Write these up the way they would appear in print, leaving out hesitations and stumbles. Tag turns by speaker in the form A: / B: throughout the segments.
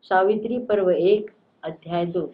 A: सावित्री पर्व 1 अध्याय 2.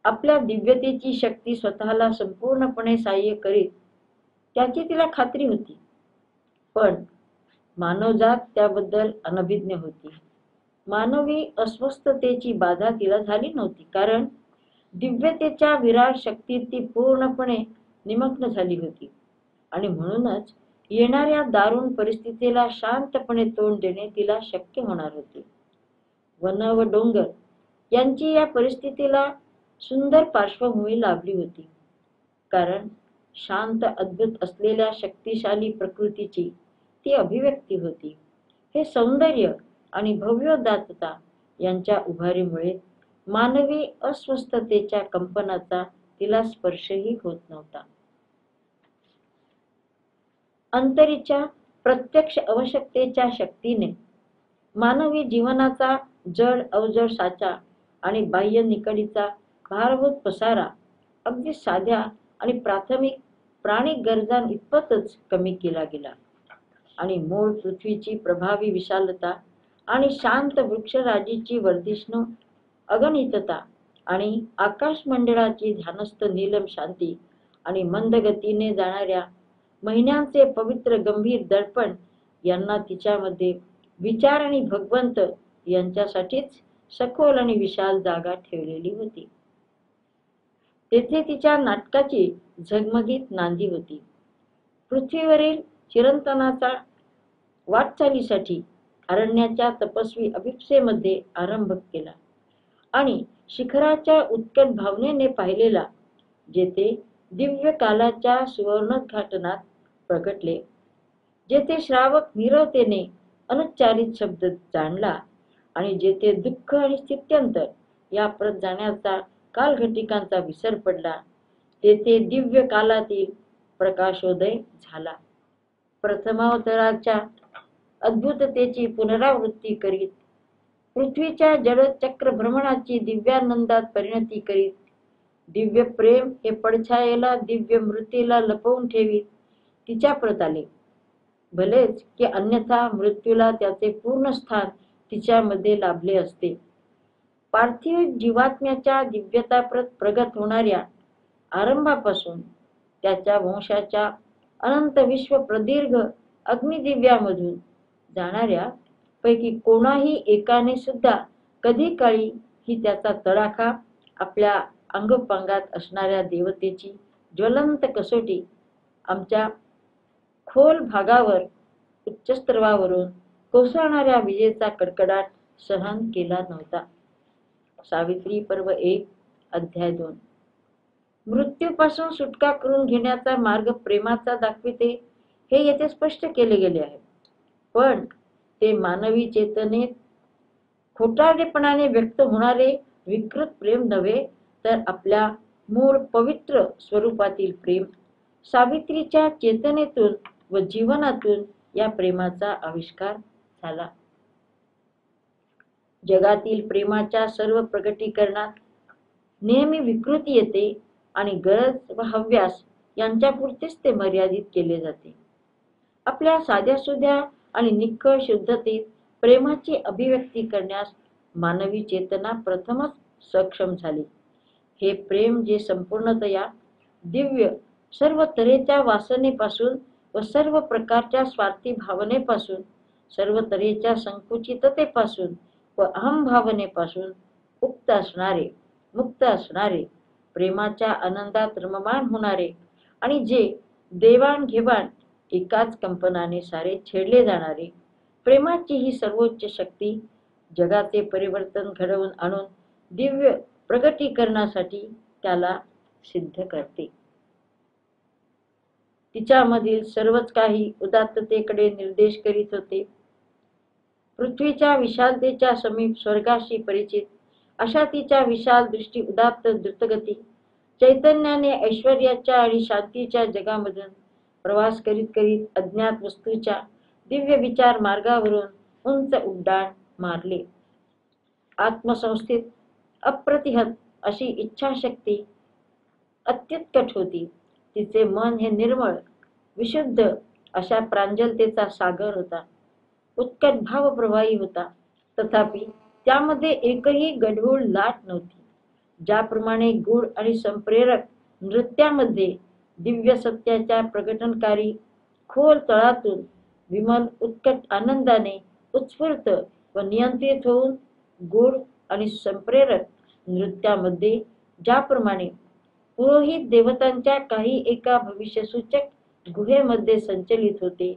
A: आपल्या दिव्यतेची शक्ती स्वतःला संपूर्णपणे सहाय्य करीत त्याची तिला खात्री होती, पण मानवजात त्याबद्दल अनभिज्ञ होती. मानवी अस्वस्थतेची बाधा तिला झाली नव्हती, कारण दिव्यतेच्या विराट शक्तीत ती पूर्णपणे निमग्न झाली होती आणि म्हणूनच येणाऱ्या दारुण परिस्थितीला शांतपणे तोंड देणे तिला शक्य होणार होते. वन व डोंगर यांची या परिस्थितीला सुंदर पार्श्वभूमी लाभली होती, कारण शांत अद्भुत असलेल्या शक्तिशाली प्रकृतीची ती अभिव्यक्ती होती. हे सौंदर्य आणि भव्योदात्तता यांच्या उभारीमुळे मानवी अस्वस्थतेच्या कंपनाचा तिला स्पर्शही होत नव्हता. अंतरीच्या प्रत्यक्ष आवश्यकतेच्या शक्तीने मानवी जीवनाचा जड अवजड साचा आणि बाह्य निकडीचा भारभूत पसारा अगदी साध्या आणि प्राथमिक प्राणिक गरजां इतपतच कमी केला गेला आणि मूळ पृथ्वीची प्रभावी विशालता आणि शांत वृक्षराजीची वर्धिष्णू अगणितता आणि आकाशमंडळाची ध्यानस्थ नीलम शांती आणि मंद गतीने जाणाऱ्या महिन्यांचे पवित्र गंभीर दर्पण यांना तिच्यामध्ये विचार आणि भगवंत यांच्यासाठीच सखोल आणि विशाल जागा ठेवलेली होती. तेथे तिच्या नाटकाची झगमगीत नांदी होती. पृथ्वीवरील चिरंतनाचा वाटचालीसाठी अरण्याच्या तपस्वी अभिप्सेमध्ये आरंभ केला आणि शिखराच्या उत्कट भावनेने पाहिलेला, जेथे दिव्य कालाच्या सुवर्णोद्घाटनात प्रगटले, जेथे श्रावक नीरवतेने अनुच्चारित शब्द जाणला आणि जेथे दुःख आणि स्थित्यंतर या परत जाण्याचा कालघटिकांचा विसर पडला, तेथे दिव्य कालातील प्रकाशोदय झाला. प्रथमावताराच्या अद्भुततेची पुनरावृत्ती करीत, पृथ्वीच्या जड चक्र भ्रमणाची दिव्यानंदात परिणती करीत, दिव्य प्रेम हे पडछायेला दिव्य मृत्यूला लपवून ठेवीत तिच्या परत आले. भलेच की अन्यथा मृत्यूला त्याचे पूर्ण स्थान तिच्यामध्ये लाभले असते. पार्थिव जीवात्म्याच्या दिव्यता प्रगट होणाऱ्या आरंभापासून त्याच्या वंशाच्या अनंत विश्व प्रदीर्घ अग्निदिव्यामधून जाणाऱ्या पैकी कोणाही एकाने सुद्धा कधी काळी ही त्याचा तडाखा आपल्या अंगपांगात असणाऱ्या देवतेची ज्वलंत कसोटी आमच्या खोल भागावर उच्चस्त्रवावरून कोसळणाऱ्या विजेचा कडकडाट सहन केला नव्हता. सावित्री पर्व 1 अध्याय 2. मृत्यूपासून सुटका करून घेण्याचा मार्ग प्रेमाचा दाखविते हे येथे स्पष्ट केले गेले आहे, पण ते मानवी चेतनेत खोटारडेपणाने व्यक्त होणारे विकृत प्रेम नव्हे, तर आपल्या मूळ पवित्र स्वरूपातील प्रेम. सावित्रीच्या चेतनेतून व जीवनातून या प्रेमाचा आविष्कार झाला. जगातील प्रेमाच्या सर्व प्रगटीकरणात नेहमी विकृती येते आणि गरज व हव्यास यांच्यापुरतेच ते मर्यादित केले जाते. आपल्या साध्यासुध्या आणि निखळ शुद्धतेत प्रेमाची अभिव्यक्ती करण्यास मानवी चेतना प्रथमच सक्षम झाली. हे प्रेम जे संपूर्णतया दिव्य, सर्व तऱ्हेच्या वासनेपासून व सर्व प्रकारच्या स्वार्थी भावनेपासून, सर्व तऱ्हेच्या संकुचिततेपासून व अहंभावनेपासून मुक्त असणारे, प्रेमाच्या आनंदात रममाण होणारे आणि जे देवाणघेवाण एकाच कंपनाने सारे छेडले जाणारे, प्रेमाची ही सर्वोच्च शक्ती जगाचे परिवर्तन घडवून आणून दिव्य प्रगटीकरणासाठी त्याला सिद्ध करते. तिच्यामधील सर्वच काही उदात्ततेकडे निर्देश करीत होते. पृथ्वीच्या विशालतेच्या समीप स्वर्गाशी परिचित अशा तिच्या विशाल दृष्टी उदात्त द्रुतगती चैतन्याने ऐश्वर्याच्या आणि शांतीच्या जगामधून प्रवास करीत करीत अज्ञात वस्तूच्या दिव्य विचार मार्गावरून उंच उड्डाण मारले. आत्मसंस्थेत अप्रतिहत अशी इच्छाशक्ती अत्युत्कट होती. तिचे मन हे निर्मळ विशुद्ध अशा प्रांजलतेचा सागर होता. उत्कट भावप्रवाही होता. तथापि त्यामध्ये एकही गढूळ लाट नव्हती. ज्याप्रमाणे गूढ आणि संप्रेरक नृत्यामध्ये दिव्य सत्याच्या प्रकटनकारी खोल तळातून विमल उत्कट आनंदाने उत्स्फूर्त व नियंत्रित होऊन गूढ आणि संप्रेरक नृत्यामध्ये ज्याप्रमाणे पुरोहित देवतांच्या काही एका भविष्यसूचक गुहेमध्ये संचलित होते,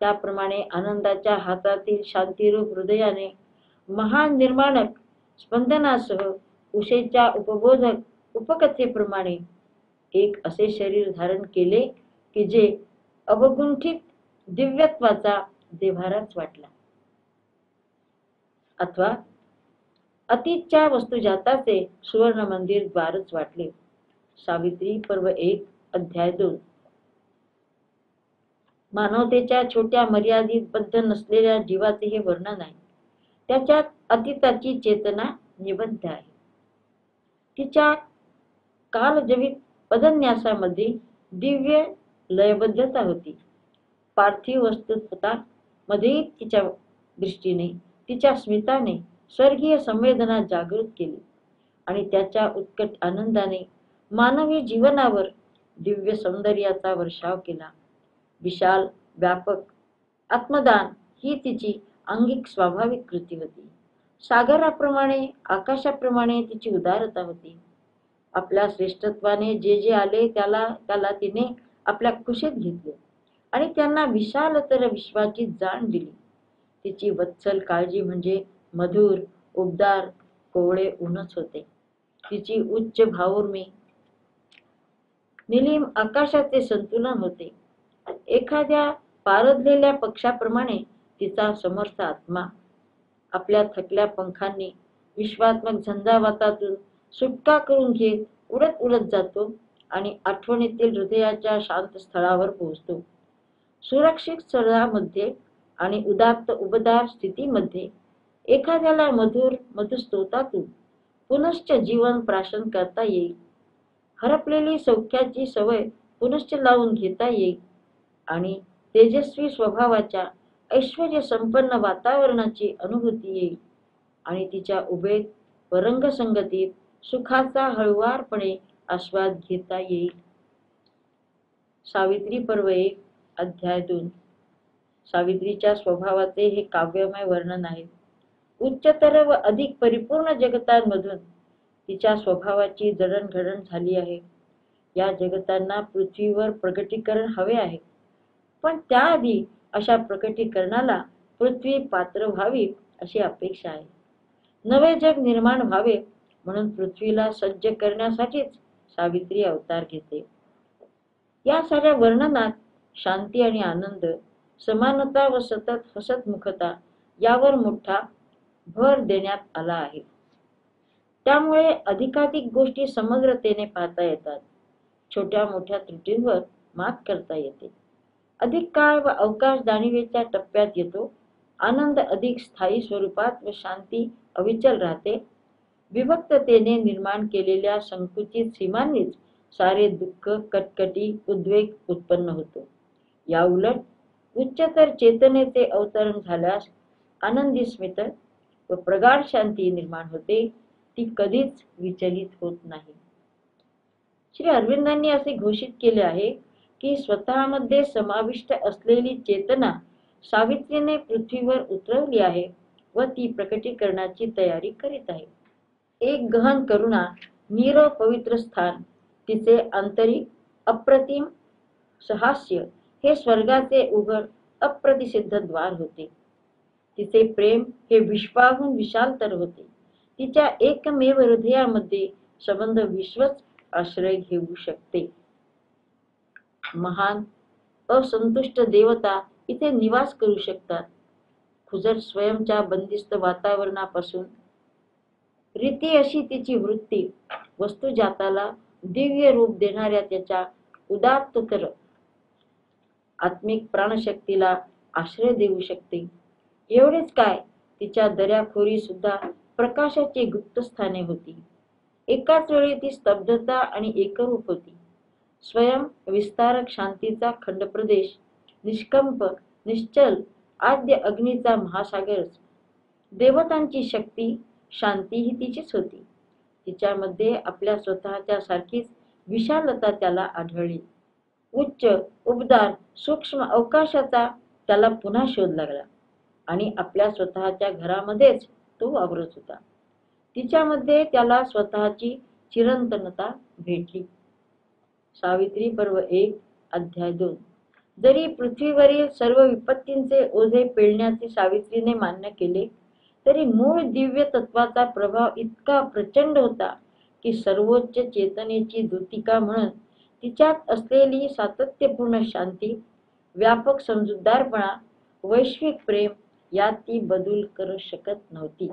A: त्याप्रमाणे आनंदाच्या हातातील शांतिरूप हृदयाने महान निर्माणक स्पंदनासह उषेच्या उपबोधक उपकथेप्रमाणे एक असे शरीर धारण केले की जे अवगुंठित दिव्यत्वाचा देव्हाराच वाटला, अथवा अतीतच्या वस्तुजाताचे सुवर्ण मंदिर द्वारच वाटले. सावित्री पर्व 1 अध्याय 2. मानवतेच्या छोट्या मर्यादित बद्ध नसलेल्या जीवाचे हे वर्णन आहे. त्याच्यात अतीताची चेतना निबद्ध आहे. तिच्या कालजवित पदन्यासामध्ये दिव्य लयबद्धता होती. पार्थिव वस्तुत्वता मध्ये तिच्या दृष्टीने, तिच्या स्मिताने स्वर्गीय संवेदना जागृत केली आणि त्याच्या उत्कट आनंदाने मानवी जीवनावर दिव्य सौंदर्याचा वर्षाव केला. विशाल व्यापक आत्मदान ही तिची अंगिक स्वाभाविक कृती होती. सागराप्रमाणे आकाशाप्रमाणे तिची उदारता होती. आपल्या श्रेष्ठत्वाने जे जे आले त्याला तिने आपल्या कुशीत घेतले आणि त्यांना विशालतर विश्वाची जाण दिली. तिची वत्सल काळजी म्हणजे मधुर उबदार कोवळे ऊनच होते. तिची उच्च भावुर्मी निलीम आकाशाचे संतुलन होते. एखाद्या पारदलेल्या पक्षाप्रमाणे तिचा समर्थ आत्मा आपल्या थकल्या पंखांनी विश्वात्मक झंझावातातून सुटका करून घेत उडत उडत जातो आणि आठवणीतील हृदयाच्या शांत स्थळावर पोहोचतो. सुरक्षित स्थळामध्ये आणि उदात्त उबदार स्थितीमध्ये एखाद्याला मधुर मधुस्तोतातून पुनश्च जीवन प्राशन करता येईल. हरपलेली सौख्याची सवय पुनश्च लावून घेता येईल आणि तेजस्वी स्वभावाच्या ऐश्वर्य संपन्न वातावरणाची अनुभूती येईल आणि तिच्या उभेत व रंगसंगतीत सुखाचा हळुवारपणे आस्वाद घेता येईल. सावित्री पर्व 1 अध्याय 2. सावित्रीच्या स्वभावाचे हे काव्यमय वर्णन आहे. उच्चतर व अधिक परिपूर्ण जगतांमधून तिच्या स्वभावाची जडणघडण झाली आहे. या जगतांना पृथ्वीवर प्रकटीकरण हवे आहे, पण त्याआधी अशा प्रकटीकरणाला पृथ्वी पात्र व्हावी अशी अपेक्षा आहे. नवे जग निर्माण व्हावे म्हणून पृथ्वीला सज्ज करण्यासाठीच सावित्री अवतार घेते. या साऱ्या वर्णनात शांती आणि आनंद, समानता व सतत हसतमुखता यावर मोठा भर देण्यात आला आहे. त्यामुळे अधिकाधिक गोष्टी समग्रतेने पाहता येतात. छोट्या मोठ्या त्रुटींवर मात करता येते. अधिक काळ व अवकाश जाणीवेच्या टप्प्यात येतो. आनंद अधिक स्थायी स्वरूपात व शांती अविचल राहते. विभक्ततेने निर्माण केलेल्या संकुचित सीमांनीच सारे दुःख, कटकटी, उद्वेग उत्पन्न होतो. या उलट उच्चतर चेतनेचे अवतरण झाल्यास आनंदी स्मित व प्रगाढ शांती निर्माण होते. ती कधीच विचलित होत नाही. श्री अरविंदांनी असे घोषित केले आहे की स्वतःमध्ये समाविष्ट असलेली चेतना सावित्रीने पृथ्वीवर उतरवली आहे व ती प्रकटीकरणाची तयारी करीत आहे. एक गहन करुणा नीरव पवित्र स्थान, तिचे आंतरिक अप्रतिम सहास्य हे स्वर्गाचे उघड अप्रतिसिद्ध द्वार होते. तिचे प्रेम हे विश्वाहून विशालतर होते. तिच्या एकमेव हृदयामध्ये संबंध विश्वच आश्रय घेऊ शकते. महान असंतुष्ट देवता इथे निवास करू शकतात. खुजट स्वयंच्या बंदिस्त वातावरणापासून रीती अशी तिची वृत्ती वस्तुजाताला दिव्य रूप देणाऱ्या त्याच्या उदात्ततर आत्मिक प्राणशक्तीला आश्रय देऊ शकते. एवढेच काय, तिच्या दऱ्याखोरी सुद्धा प्रकाशाची गुप्तस्थाने होती. एकाच वेळी ती स्तब्धता आणि एकरूप होती. स्वयं विस्तारक शांतीचा खंडप्रदेश, निष्कंप निश्चल आद्य अग्नीचा महासागरच. देवतांची शक्ती, शांती ही तिचीच होती. तिच्यामध्ये आपल्या स्वतःच्या सारखीच विशालता त्याला आढळली. उच्च, उबदार, सूक्ष्म अवकाशाचा त्याला पुन्हा शोध लागला आणि आपल्या स्वतःच्या घरामध्येच तो वावरत होता. तिच्यामध्ये त्याला स्वतःची चिरंतनता भेटली. सावित्री पर्व 1 अध्याय 2. जरी पृथ्वीवरील सर्व विपत्तींचे ओझे पेलण्याचे सावित्रीने मान्य केले, तरी मूळ दिव्य तत्वाचा प्रभाव इतका प्रचंड होता की सर्वोच्च चेतनेची दूतिका म्हणून तिच्यात असलेली सातत्यपूर्ण शांती, व्यापक समजूतदारपणा, वैश्विक प्रेम यात ती बदल करू शकत नव्हती.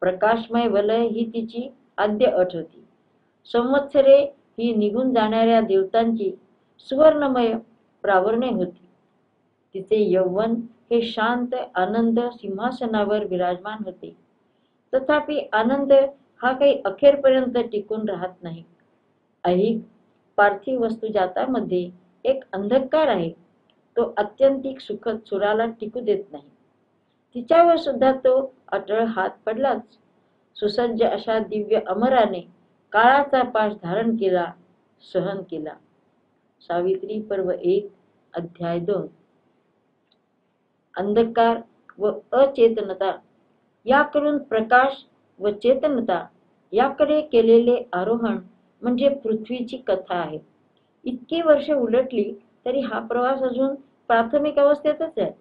A: प्रकाशमय वलय ही तिची आद्य अट होती. संवत्सरे ही निघून जाणाऱ्या देवतांची सुवर्णमय प्रावरणे होती. तिचे यौवन हे शांत आनंद सिंहासनावर विराजमान होते. तथापि आनंद हा काही अखेरपर्यंत टिकून राहत नाही. ऐहिक पार्थिव वस्तुजातामध्ये एक अंधकार आहे. तो अत्यंतिक सुखद सुराला टिकू देत नाही. तिच्यावर सुद्धा तो अटळ हात पडलाच. सुसज्ज अशा दिव्य अमराने काळाचा पाश धारण केला, सहन केला. सावित्री पर्व 1 अध्याय 2. अंधकार व अचेतनता याकडून प्रकाश व चेतनता याकडे केलेले आरोहण म्हणजे पृथ्वीची कथा आहे. इतकी वर्ष उलटली तरी हा प्रवास अजून प्राथमिक अवस्थेतच आहे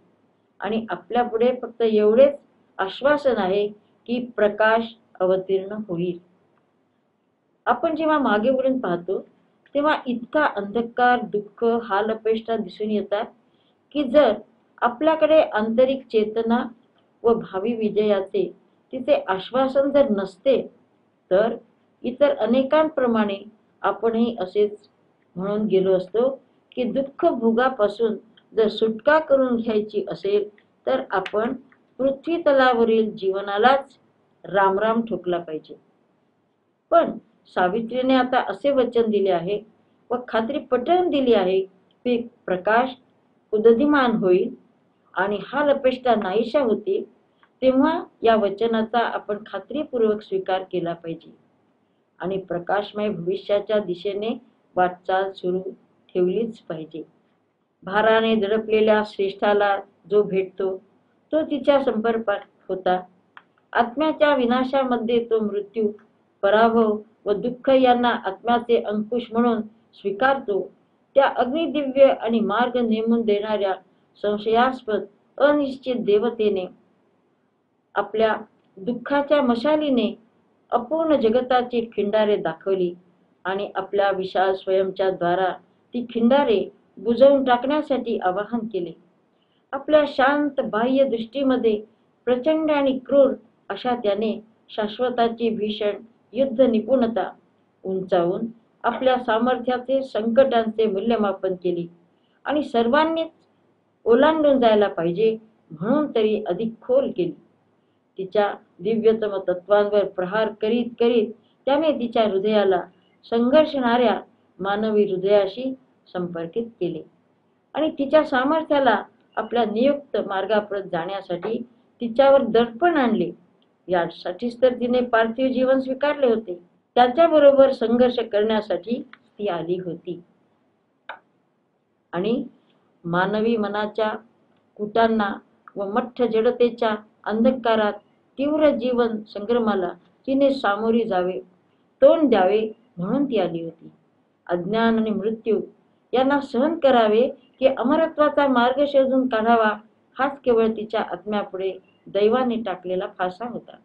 A: आणि आपल्या पुढे फक्त एवढेच आश्वासन आहे की प्रकाश अवतीर्ण होईल. आपण जेव्हा मागे वळून पाहतो तेव्हा इतका अंधकार, दुःख, हालअपेष्टा दिसून येतात की जर आपल्याकडे आंतरिक चेतना व भावी विजयाचे तिचे आश्वासन जर नसते तर इतर अनेकांप्रमाणे आपणही असेच म्हणून गेलो असतो की दुःख भोगापासून जर सुटका करून घ्यायची असेल तर आपण पृथ्वी तलावरील जीवनालाच रामराम ठोकला पाहिजे. पण सावित्रीने आता असे वचन दिले आहे व खात्री पटवून दिली आहे की प्रकाश उददीमान होईल आणि हालअपेष्टा नाहीशा होतील. तेव्हा या वचनाचा आपण खात्रीपूर्वक स्वीकार केला पाहिजे आणि प्रकाशमय भविष्याच्या दिशेने वाटचाल सुरू ठेवलीच पाहिजे. भाराने दडपलेल्या श्रेष्ठाला जो भेटतो तो तिच्या संपर्कात होता. आत्म्याच्या विनाशामध्ये तो मृत्यू, पराभव व दुःख यांना आत्म्याचे अंकुश म्हणून स्वीकारतो. त्या अग्निदिव्य आणि मार्ग नेमून देणाऱ्या संशयास्पद अनिश्चित देवतेने आपल्या दुःखाच्या मशालीने अपूर्ण जगताची खिंडारे दाखवली आणि आपल्या विशाल स्वयंच्या द्वारा ती खिंडारे बुजवून टाकण्यासाठी आवाहन केले. आपल्या शांत बाह्य दृष्टीमध्ये प्रचंड आणि क्रूर अशा त्याने शाश्वताची भीषण युद्ध निपुणता उंचावून आपल्या सामर्थ्याचे संकटांचे मूल्यमापन केले आणि सर्वांनीच ओलांडून जायला पाहिजे म्हणून तरी अधिक खोल केली. तिच्या दिव्यतम तत्वांवर प्रहार करीत करीत त्याने तिच्या हृदयाला संघर्षणाऱ्या मानवी हृदयाशी संपर्कित केले आणि तिच्या सामर्थ्याला आपल्या नियुक्त मार्गाप्रत जाण्यासाठी तिच्यावर दडपण आणले. यासाठीच तर तिने पार्थिव जीवन स्वीकारले होते. त्याच्याबरोबर संघर्ष करण्यासाठी ती आली होती आणि मानवी मनाच्या कुटांना व मठ्ठ जडतेच्या अंधकारात तीव्र जीवन संग्रमाला तिने सामोरी जावे, तोंड द्यावे म्हणून ती आली होती. अज्ञान आणि मृत्यू यांना सहन करावे की अमरत्वाचा मार्ग शोधून काढावा हाच केवळ तिच्या आत्म्यापुढे दैवाने टाकलेला फासा होता.